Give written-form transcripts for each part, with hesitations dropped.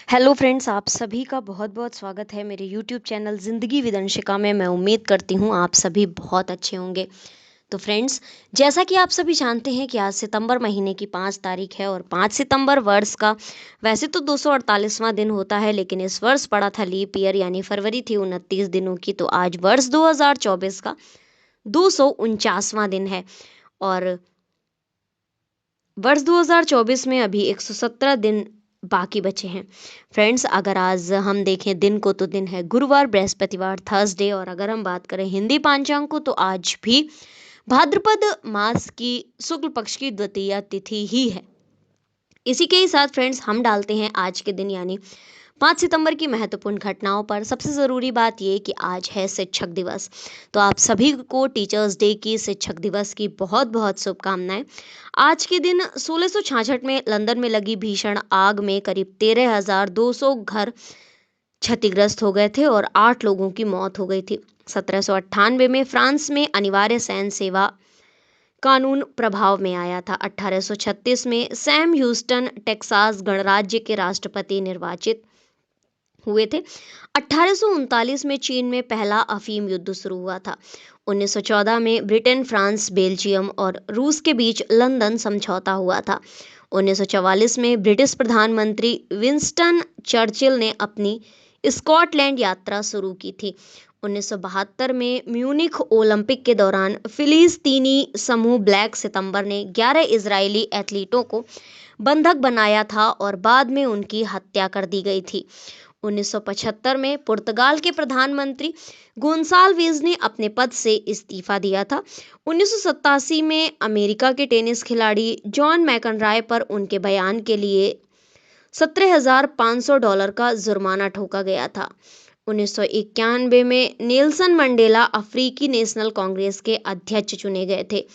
Hello friends, आप सभी का बहुत बहुत स्वागत है मेरे यूट्यूब चैनल ज़िंदगी विद अंशिका में। मैं उम्मीद करती हूँ आप सभी बहुत अच्छे होंगे। तो फ्रेंड्स, जैसा कि आप सभी जानते हैं कि आज सितंबर महीने की 5 तारीख है और 5 सितंबर वर्ष का वैसे तो 248वां दिन होता है, लेकिन इस वर्ष पड़ा था लीप ईयर, यानी फरवरी थी 29 दिनों की। तो आज वर्ष 2024 का 249वां दिन है और वर्ष 2024 में अभी 117 दिन बाकी बचे हैं। फ्रेंड्स, अगर आज हम देखें दिन को तो दिन है गुरुवार, बृहस्पतिवार, थर्सडे। और अगर हम बात करें हिंदी पांचांग को तो आज भी भाद्रपद मास की शुक्ल पक्ष की द्वितीया तिथि ही है। इसी के ही साथ फ्रेंड्स, हम डालते हैं आज के दिन यानी 5 सितंबर की महत्वपूर्ण घटनाओं पर। सबसे ज़रूरी बात यह कि आज है शिक्षक दिवस। तो आप सभी को टीचर्स डे की, शिक्षक दिवस की बहुत बहुत शुभकामनाएं। आज के दिन 1666 में लंदन में लगी भीषण आग में करीब 13,200 घर क्षतिग्रस्त हो गए थे और 8 लोगों की मौत हो गई थी। 1798 में फ्रांस में अनिवार्य सैन्य सेवा कानून प्रभाव में आया था। 1836 में सैम ह्यूस्टन टेक्सास गणराज्य के राष्ट्रपति निर्वाचित हुए थे। 1839 में चीन में पहला अफीम युद्ध शुरू हुआ था। 1914 में ब्रिटेन, फ्रांस, बेल्जियम और रूस के बीच लंदन समझौता हुआ था। 1944 में ब्रिटिश प्रधानमंत्री विंस्टन चर्चिल ने अपनी स्कॉटलैंड यात्रा शुरू की थी। 1972 में म्यूनिख ओलंपिक के दौरान फिलिस्तीनी समूह ब्लैक सितंबर ने 11 इजरायली एथलीटों को बंधक बनाया था और बाद में उनकी हत्या कर दी गई थी। 1975 में पुर्तगाल के प्रधानमंत्री गोंसाल्विस ने अपने पद से इस्तीफा दिया था। 1987 में अमेरिका के टेनिस खिलाड़ी जॉन मैकनराय पर उनके बयान के लिए $17,500 का जुर्माना ठोका गया था। 1991 में नेल्सन मंडेला अफ्रीकी नेशनल कांग्रेस के अध्यक्ष चुने गए थे।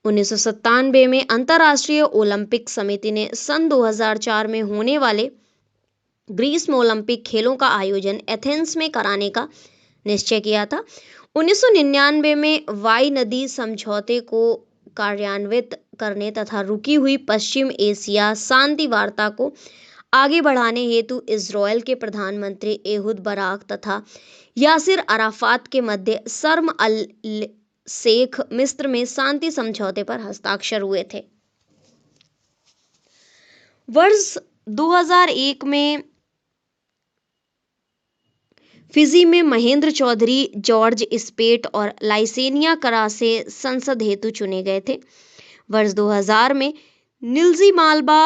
1997 में अंतर्राष्ट्रीय ओलंपिक समिति ने सन 2004 में होने वाले ग्रीष्म ओलंपिक खेलों का आयोजन एथेंस में कराने का निश्चय किया था। 1999 में वाई नदी समझौते को कार्यान्वित करने तथा रुकी हुई पश्चिम एशिया शांति वार्ता को आगे बढ़ाने हेतु इजरायल के प्रधानमंत्री एहुद बराक तथा यासिर अराफात के मध्य शर्म अल शेख मिस्र में शांति समझौते पर हस्ताक्षर हुए थे। वर्ष 2001 में फिजी में महेंद्र चौधरी, जॉर्ज स्पेट और लाइसेनिया करासे संसद हेतु चुने गए थे। वर्ष 2000 में निल्जी मालबा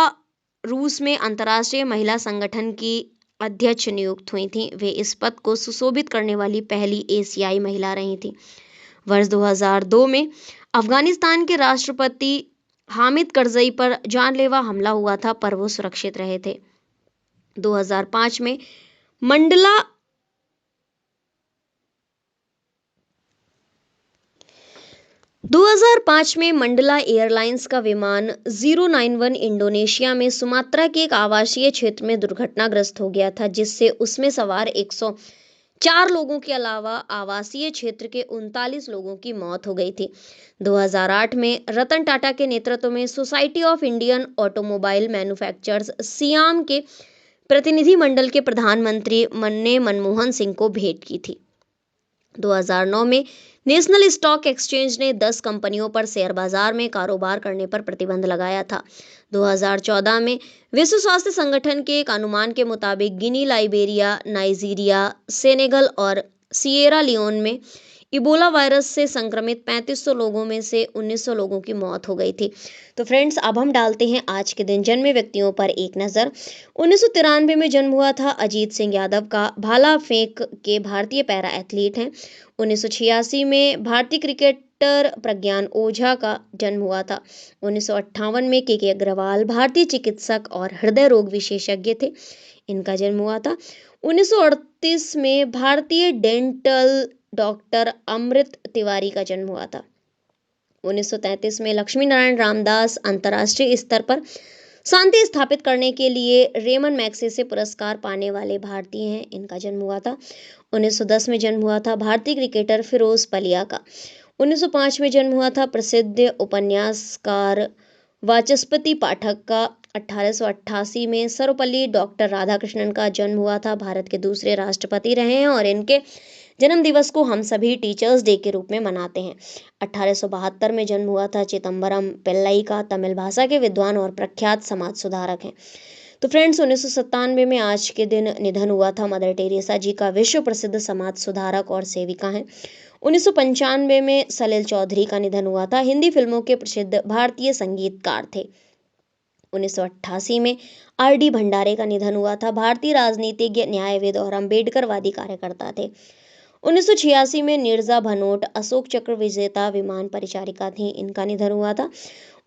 रूस में अंतर्राष्ट्रीय महिला संगठन की अध्यक्ष नियुक्त हुई थीं। वे इस पद को सुशोभित करने वाली पहली एशियाई महिला रही थीं। वर्ष 2002 में अफगानिस्तान के राष्ट्रपति हामिद करजई पर जानलेवा हमला हुआ था, पर वो सुरक्षित रहे थे। 2005 में मंडला 2005 में मंडला एयरलाइंस का विमान 091 इंडोनेशिया में सुमात्रा के एक आवासीय क्षेत्र में दुर्घटनाग्रस्त हो गया था, जिससे उसमें सवार 104 लोगों के अलावा आवासीय क्षेत्र के 39 लोगों की मौत हो गई थी। 2008 में रतन टाटा के नेतृत्व में society of Indian automobile manufacturers SIAM के प्रतिनिधि मंडल के प्रधानमंत्री ने मनमोहन सिंह को भेंट की थी। 2009 में नेशनल स्टॉक एक्सचेंज ने 10 कंपनियों पर शेयर बाजार में कारोबार करने पर प्रतिबंध लगाया था। 2014 में विश्व स्वास्थ्य संगठन के एक अनुमान के मुताबिक गिनी, लाइबेरिया, नाइजीरिया, सेनेगल और सिएरा लियोन में इबोला वायरस से संक्रमित 3500 लोगों में से 1900 लोगों की मौत हो गई थी। तो फ्रेंड्स, अब हम डालते हैं आज के दिन जन्मे व्यक्तियों पर एक नज़र। 1993 में जन्म हुआ था अजीत सिंह यादव का, भाला फेंक के भारतीय पैरा एथलीट हैं। 1986 में भारतीय क्रिकेटर प्रज्ञान ओझा का जन्म हुआ था। 1958 में के अग्रवाल भारतीय चिकित्सक और हृदय रोग विशेषज्ञ थे, इनका जन्म हुआ था। 1938 में भारतीय डेंटल डॉक्टर अमृत तिवारी का जन्म हुआ था। 1933 में लक्ष्मी नारायण रामदास अंतर्राष्ट्रीय स्तर पर शांति स्थापित करने के लिए रेमन मैग्सेसे पुरस्कार पाने वाले भारतीय हैं, इनका जन्म हुआ था। 1910 में जन्म हुआ था भारतीय क्रिकेटर फिरोज पलिया का। 1905 में जन्म हुआ था प्रसिद्ध उपन्यासकार वाचस्पति पाठक का। 1888 में सर्वपल्ली डॉक्टर राधाकृष्णन का जन्म हुआ था। भारत के दूसरे राष्ट्रपति रहे हैं और इनके जन्म दिवस को हम सभी टीचर्स डे के रूप में मनाते हैं। 1872 में जन्म हुआ था चिदम्बरम पिल्लई का। तमिल भाषा के विद्वान और प्रख्यात समाज सुधारक हैं। तो फ्रेंड्स, 1997 में आज के दिन निधन हुआ था मदर टेरेसा जी का। विश्व प्रसिद्ध समाज सुधारक और सेविका हैं। 1995 में सलिल चौधरी का निधन हुआ था। हिंदी फिल्मों के प्रसिद्ध भारतीय संगीतकार थे। 1988 में आर.डी. भंडारे का निधन हुआ था। भारतीय राजनीतिज्ञ, न्यायविद और अम्बेडकरवादी कार्यकर्ता थे। 1986 में नीरजा भनोट अशोक चक्र विजेता विमान परिचारिका थी। इनका निधन हुआ था।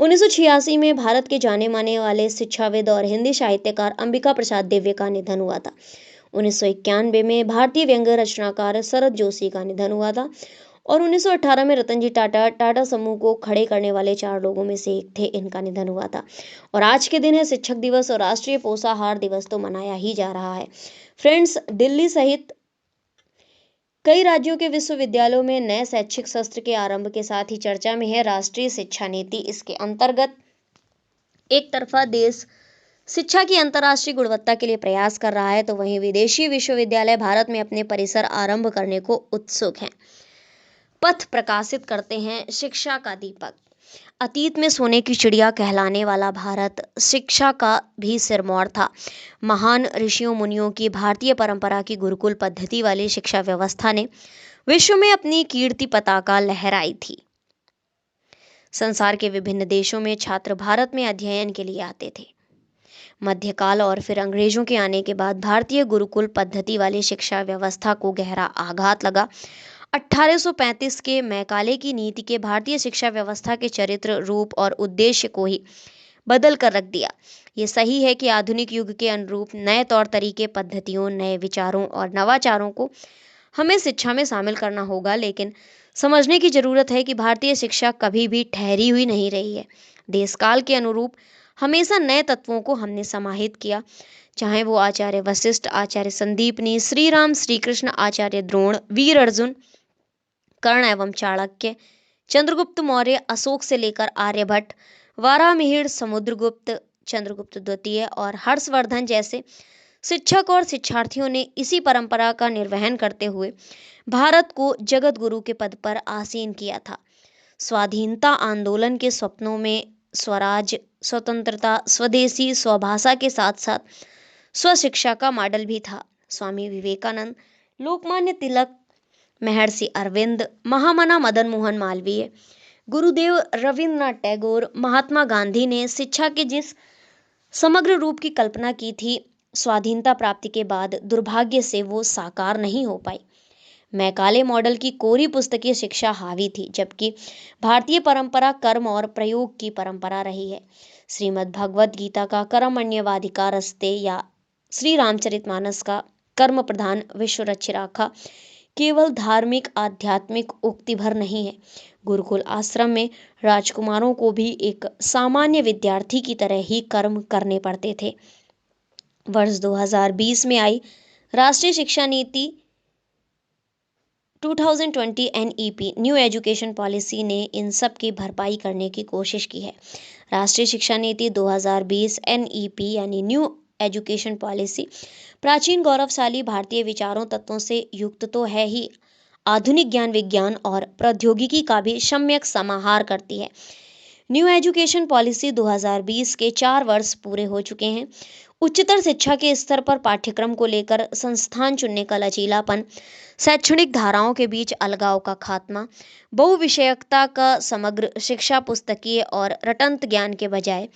1986 में भारत के जाने माने वाले शिक्षाविद और हिंदी साहित्यकार अंबिका प्रसाद दिव्य का निधन हुआ था। 1991 में भारतीय व्यंग्य रचनाकार शरद जोशी का निधन हुआ था। और 1918 में रतनजी टाटा समूह को खड़े करने वाले 4 लोगों में से एक थे। इनका निधन हुआ था। और आज के दिन है शिक्षक दिवस और राष्ट्रीय पोषाहार दिवस तो मनाया ही जा रहा है। फ्रेंड्स, दिल्ली सहित कई राज्यों के विश्वविद्यालयों में नए शैक्षिक सत्र के आरंभ के साथ ही चर्चा में है राष्ट्रीय शिक्षा नीति। इसके अंतर्गत एक तरफा देश शिक्षा की अंतर्राष्ट्रीय गुणवत्ता के लिए प्रयास कर रहा है, तो वहीं विदेशी विश्वविद्यालय भारत में अपने परिसर आरंभ करने को उत्सुक हैं। पथ प्रकाशित करते हैं शिक्षा का दीपक। अतीत में सोने की चिड़िया कहलाने वाला भारत शिक्षा का भी सिरमौर था। महान ऋषियों मुनियों की भारतीय परंपरा की गुरुकुल पद्धति वाली शिक्षा व्यवस्था ने विश्व में अपनी कीर्ति पताका लहराई थी। संसार के विभिन्न देशों में छात्र भारत में अध्ययन के लिए आते थे। मध्यकाल और फिर अंग्रेजों के आने के बाद भारतीय गुरुकुल पद्धति वाली शिक्षा व्यवस्था को गहरा आघात लगा। 1835 के मैकाले की नीति के भारतीय शिक्षा व्यवस्था के चरित्र, रूप और उद्देश्य को ही बदल कर रख दिया। ये सही है कि आधुनिक युग के अनुरूप नए तौर तरीके, पद्धतियों, नए विचारों और नवाचारों को हमें शिक्षा में शामिल करना होगा, लेकिन समझने की जरूरत है कि भारतीय शिक्षा कभी भी ठहरी हुई नहीं रही है। देशकाल के अनुरूप हमेशा नए तत्वों को हमने समाहित किया, चाहे वो आचार्य वशिष्ठ, आचार्य संदीपनी, श्री राम, श्री कृष्ण, आचार्य द्रोण, वीर अर्जुन, कर्ण एवं चाणक्य, चंद्रगुप्त मौर्य, अशोक से लेकर आर्यभट्ट, वारामिहिर, समुद्रगुप्त, चंद्रगुप्त द्वितीय और हर्षवर्धन जैसे शिक्षक और शिक्षार्थियों ने इसी परंपरा का निर्वहन करते हुए भारत को जगत गुरु के पद पर आसीन किया था। स्वाधीनता आंदोलन के स्वप्नों में स्वराज, स्वतंत्रता, स्वदेशी, स्वभाषा के साथ साथ स्वशिक्षा का मॉडल भी था। स्वामी विवेकानंद, लोकमान्य तिलक, महर्षि अरविंद, महामना मदन मोहन मालवीय, गुरुदेव रविन्द्रनाथ टैगोर, महात्मा गांधी ने शिक्षा के जिस समग्र रूप की कल्पना की थी, स्वाधीनता प्राप्ति के बाद दुर्भाग्य से वो साकार नहीं हो पाई। मैकाले मॉडल की कोरी पुस्तकीय शिक्षा हावी थी, जबकि भारतीय परंपरा कर्म और प्रयोग की परंपरा रही है। श्रीमद् भगवद गीता का कर्मण्येवाधिकारस्ते या श्री रामचरितमानस का कर्म प्रधान विश्व रक्षा केवल धार्मिक आध्यात्मिक उक्ति भर नहीं है। गुरुकुल आश्रम में राजकुमारों को भी एक सामान्य विद्यार्थी की तरह ही कर्म करने पड़ते थे। वर्ष 2020 में आई राष्ट्रीय शिक्षा नीति 2020 NEP न्यू एजुकेशन पॉलिसी ने इन सब की भरपाई करने की कोशिश की है। राष्ट्रीय शिक्षा नीति 2020 NEP यानी न्यू एजुकेशन पॉलिसी प्राचीन गौरवशाली भारतीय विचारों तत्वों से युक्त तो है ही, आधुनिक ज्ञान विज्ञान और प्रौद्योगिकी का भी सम्यक समाहार करती है। न्यू एजुकेशन पॉलिसी 2020 के 4 वर्ष पूरे हो चुके हैं। उच्चतर शिक्षा के स्तर पर पाठ्यक्रम को लेकर संस्थान चुनने का लचीलापन, शैक्षणिक धाराओं के बीच अलगाव का खात्मा, बहुविषयकता का समग्र शिक्षा, पुस्तकीय और रटंत ज्ञान के बजाय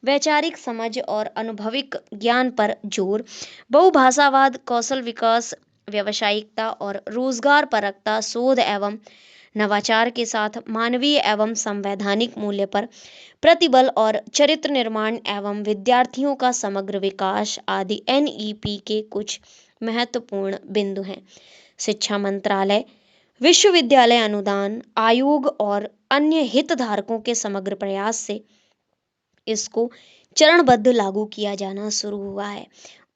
वैचारिक समझ और अनुभविक ज्ञान पर जोर, बहुभाषावाद, कौशल विकास, व्यावसायिकता और रोजगार परकता, शोध एवं नवाचार के साथ मानवीय एवं संवैधानिक मूल्य पर प्रतिबल और चरित्र निर्माण एवं विद्यार्थियों का समग्र विकास आदि NEP के कुछ महत्वपूर्ण बिंदु हैं। शिक्षा मंत्रालय, विश्वविद्यालय अनुदान आयोग और अन्य हितधारकों के समग्र प्रयास से इसको चरणबद्ध लागू किया जाना शुरू हुआ है।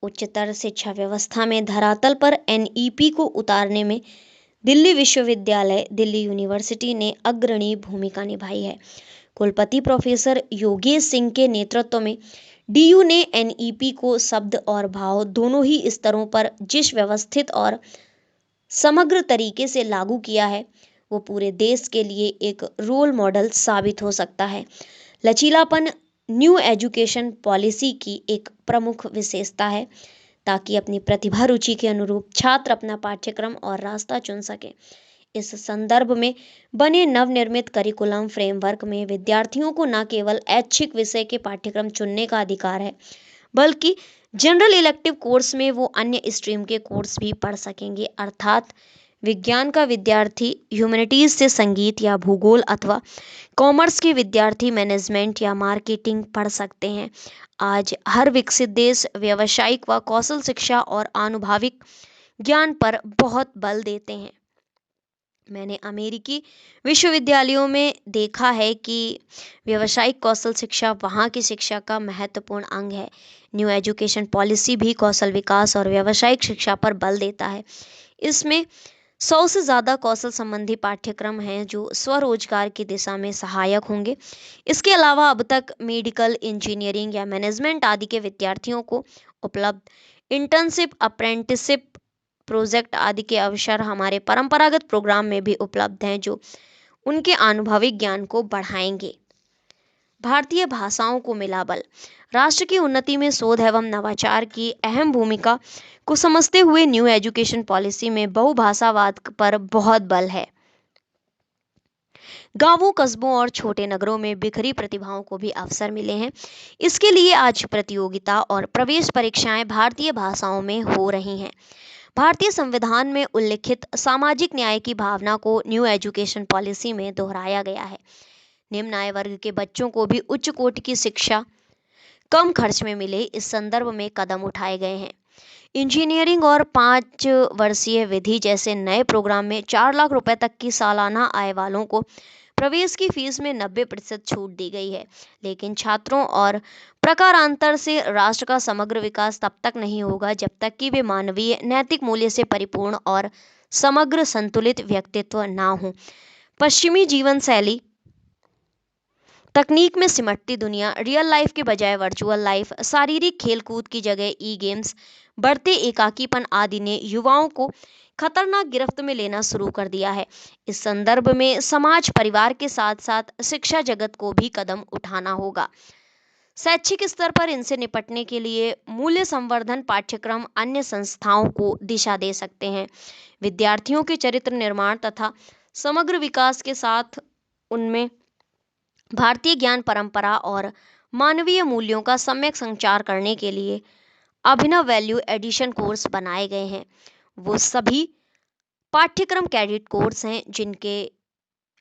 उच्चतर शिक्षा व्यवस्था में धरातल पर NEP को उतारने में दिल्ली विश्वविद्यालय, दिल्ली यूनिवर्सिटी ने अग्रणी भूमिका निभाई है। कुलपति प्रोफेसर योगेश सिंह के नेतृत्व में डीयू ने एनईपी को शब्द और भाव दोनों ही स्तरों पर जिस व्यवस्थित और समग्र तरीके से लागू किया है वो पूरे देश के लिए एक रोल मॉडल साबित हो सकता है। लचीलापन न्यू एजुकेशन पॉलिसी की एक प्रमुख विशेषता है ताकि अपनी प्रतिभा रुचि के अनुरूप छात्र अपना पाठ्यक्रम और रास्ता चुन सके। इस संदर्भ में बने नवनिर्मित करिकुलम फ्रेमवर्क में विद्यार्थियों को न केवल ऐच्छिक विषय के पाठ्यक्रम चुनने का अधिकार है बल्कि जनरल इलेक्टिव कोर्स में वो अन्य स्ट्रीम के कोर्स भी पढ़ सकेंगे। अर्थात विज्ञान का विद्यार्थी ह्यूमैनिटीज से संगीत या भूगोल अथवा कॉमर्स के विद्यार्थी मैनेजमेंट या मार्केटिंग पढ़ सकते हैं। आज हर विकसित देश व्यावसायिक व कौशल शिक्षा और आनुभविक ज्ञान पर बहुत बल देते हैं। मैंने अमेरिकी विश्वविद्यालयों में देखा है कि व्यावसायिक कौशल शिक्षा वहाँ की शिक्षा का महत्वपूर्ण अंग है। न्यू एजुकेशन पॉलिसी भी कौशल विकास और व्यावसायिक शिक्षा पर बल देता है। इसमें 100 से ज़्यादा कौशल संबंधी पाठ्यक्रम हैं जो स्वरोजगार की दिशा में सहायक होंगे। इसके अलावा अब तक मेडिकल, इंजीनियरिंग या मैनेजमेंट आदि के विद्यार्थियों को उपलब्ध इंटर्नशिप, अप्रेंटिसशिप, प्रोजेक्ट आदि के अवसर हमारे परंपरागत प्रोग्राम में भी उपलब्ध हैं जो उनके अनुभविक ज्ञान को बढ़ाएंगे। भारतीय भाषाओं को मिला बल। राष्ट्र की उन्नति में शोध एवं नवाचार की अहम भूमिका को समझते हुए न्यू एजुकेशन पॉलिसी में बहुभाषावाद पर बहुत बल है। गांवों, कस्बों और छोटे नगरों में बिखरी प्रतिभाओं को भी अवसर मिले हैं। इसके लिए आज प्रतियोगिता और प्रवेश परीक्षाएं भारतीय भाषाओं में हो रही हैं। भारतीय संविधान में उल्लिखित सामाजिक न्याय की भावना को न्यू एजुकेशन पॉलिसी में दोहराया गया है। निम्न आय वर्ग के बच्चों को भी उच्च कोटि की शिक्षा कम खर्च में मिले, इस संदर्भ में कदम उठाए गए हैं। इंजीनियरिंग और 5 वर्षीय विधि जैसे नए प्रोग्राम में 4 लाख रुपए तक की सालाना आय वालों को प्रवेश की फीस में 90% छूट दी गई है। लेकिन छात्रों और प्रकारांतर से राष्ट्र का समग्र विकास तब तक नहीं होगा जब तक कि वे मानवीय नैतिक मूल्य से परिपूर्ण और समग्र संतुलित व्यक्तित्व ना हो। पश्चिमी जीवन शैली तकनीक में सिमटती दुनिया, रियल लाइफ के बजाय वर्चुअल लाइफ, शारीरिक खेलकूद की जगह ई गेम्स, बढ़ते एकाकीपन आदि ने युवाओं को खतरनाक गिरफ्त में लेना शुरू कर दिया है। इस संदर्भ में समाज, परिवार के साथ साथ शिक्षा जगत को भी कदम उठाना होगा। शैक्षिक स्तर पर इनसे निपटने के लिए मूल्य संवर्धन पाठ्यक्रम अन्य संस्थाओं को दिशा दे सकते हैं। विद्यार्थियों के चरित्र निर्माण तथा समग्र विकास के साथ उनमें भारतीय ज्ञान परंपरा और मानवीय मूल्यों का सम्यक संचार करने के लिए अभिनव वैल्यू एडिशन कोर्स बनाए गए हैं। वो सभी पाठ्यक्रम कैडेट कोर्स हैं जिनके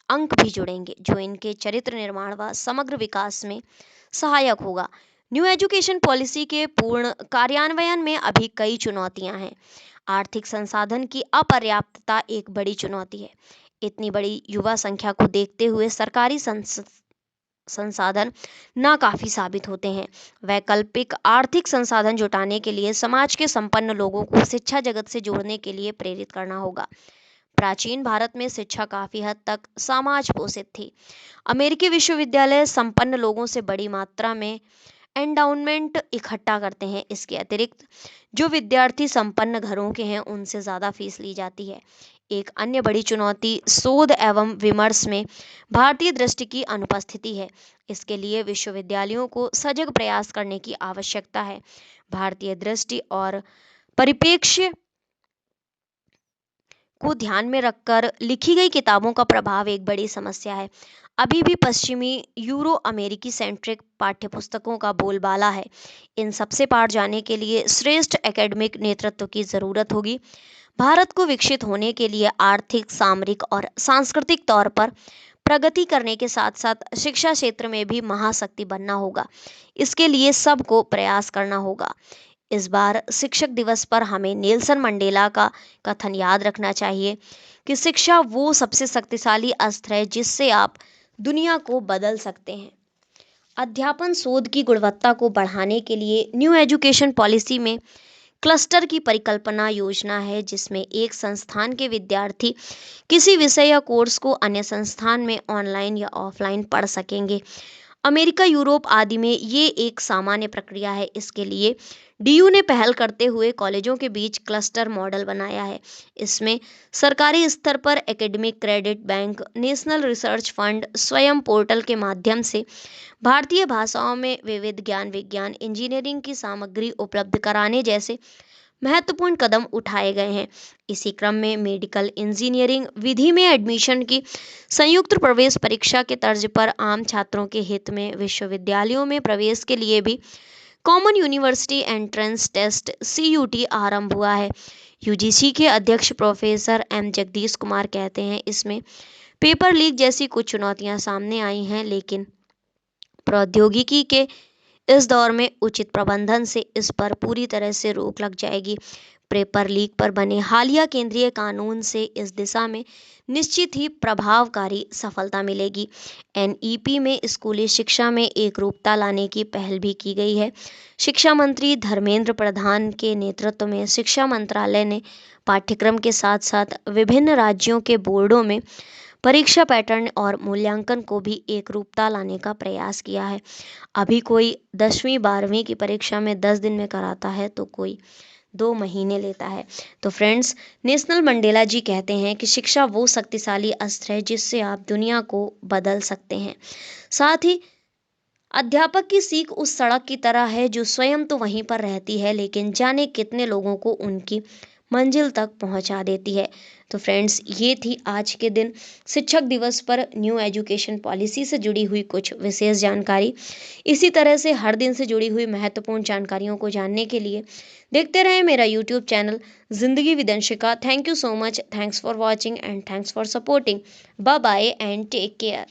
अंक भी जुड़ेंगे जो इनके चरित्र निर्माण व समग्र विकास में सहायक होगा। न्यू एजुकेशन पॉलिसी के पूर्ण कार्यान्वयन में अभी कई चुनौतियां हैं। आर्थिक संसाधन की अपर्याप्तता एक बड़ी चुनौती है। इतनी बड़ी युवा संख्या को देखते हुए सरकारी संसाधन नाकाफी साबित होते हैं। वैकल्पिक आर्थिक संसाधन जुटाने के लिए समाज के संपन्न लोगों को शिक्षा जगत से जोड़ने के लिए प्रेरित करना होगा। प्राचीन भारत में शिक्षा काफी हद तक समाज पोषित थी। अमेरिकी विश्वविद्यालय संपन्न लोगों से बड़ी मात्रा में एंडाउनमेंट इकट्ठा करते हैं। इसके अतिरिक्त जो विद्यार्थी संपन्न घरों के हैं उनसे ज़्यादा फीस ली जाती है। एक अन्य बड़ी चुनौती शोध एवं विमर्श में भारतीय दृष्टि की अनुपस्थिति है। इसके लिए विश्वविद्यालयों को सजग प्रयास करने की आवश्यकता है। भारतीय दृष्टि और परिप्रेक्ष्य को ध्यान में रखकर लिखी गई किताबों का प्रभाव एक बड़ी समस्या है। अभी भी पश्चिमी यूरो अमेरिकी सेंट्रिक पाठ्यपुस्तकों का बोलबाला है। इन सबसे पार जाने के लिए श्रेष्ठ एकेडमिक नेतृत्व की जरूरत होगी। भारत को विकसित होने के लिए आर्थिक, सामरिक और सांस्कृतिक तौर पर प्रगति करने के साथ साथ शिक्षा क्षेत्र में भी महाशक्ति बनना होगा। इसके लिए सबको प्रयास करना होगा। इस बार शिक्षक दिवस पर हमें नेल्सन मंडेला का कथन याद रखना चाहिए कि शिक्षा वो सबसे शक्तिशाली अस्त्र है जिससे आप दुनिया को बदल सकते हैं। अध्यापन शोध की गुणवत्ता को बढ़ाने के लिए न्यू एजुकेशन पॉलिसी में क्लस्टर की परिकल्पना योजना है जिसमें एक संस्थान के विद्यार्थी किसी विषय या कोर्स को अन्य संस्थान में ऑनलाइन या ऑफलाइन पढ़ सकेंगे। अमेरिका, यूरोप आदि में ये एक सामान्य प्रक्रिया है। इसके लिए डीयू ने पहल करते हुए कॉलेजों के बीच क्लस्टर मॉडल बनाया है। इसमें सरकारी स्तर पर academic credit bank, national research fund, स्वयं पोर्टल के माध्यम से भारतीय भाषाओं में विविध ज्ञान, विज्ञान, इंजीनियरिंग की सामग्री उपलब्ध कराने जैसे महत्वपूर्ण कदम उठाए गए हैं। इसी क्रम में मेडिकल इंजीनियरिंग विधि में एडमिशन की संयुक्त प्रवेश परीक्षा के तर्ज पर आम छात्रों के हित में विश्वविद्यालयों में प्रवेश के लिए भी common university entrance test (CUT) आरंभ हुआ है। यूजीसी के अध्यक्ष प्रोफेसर एम जगदीश कुमार कहते हैं, इसमें पेपर लीक जैसी कुछ चुनौतियां सामने आई हैं, लेकिन प्रौद्योगिकी के इस दौर में उचित प्रबंधन से इस पर पूरी तरह से रोक लग जाएगी। पेपर लीक पर बने हालिया केंद्रीय कानून से इस दिशा में निश्चित ही प्रभावकारी सफलता मिलेगी। एनईपी में स्कूली शिक्षा में एकरूपता लाने की पहल भी की गई है। शिक्षा मंत्री धर्मेंद्र प्रधान के नेतृत्व में शिक्षा मंत्रालय ने पाठ्यक्रम के साथ साथ विभिन्न राज्यों के बोर्डों में परीक्षा पैटर्न और मूल्यांकन को भी एकरूपता लाने का प्रयास किया है। अभी कोई 10वीं 12वीं की परीक्षा में 10 दिन में कराता है तो कोई 2 महीने लेता है। तो फ्रेंड्स, नेशनल मंडेला जी कहते हैं कि शिक्षा वो शक्तिशाली अस्त्र है जिससे आप दुनिया को बदल सकते हैं। साथ ही अध्यापक की सीख उस सड़क की तरह है जो स्वयं तो वहीं पर रहती है, लेकिन जाने कितने लोगों को उनकी मंजिल तक पहुंचा देती है। तो फ्रेंड्स, ये थी आज के दिन शिक्षक दिवस पर न्यू एजुकेशन पॉलिसी से जुड़ी हुई कुछ विशेष जानकारी। इसी तरह से हर दिन से जुड़ी हुई महत्वपूर्ण जानकारियों को जानने के लिए देखते रहें मेरा यूट्यूब चैनल जिंदगी विदंशिका। Thank you so much, thanks for watching and thanks for supporting. Bye bye and take care.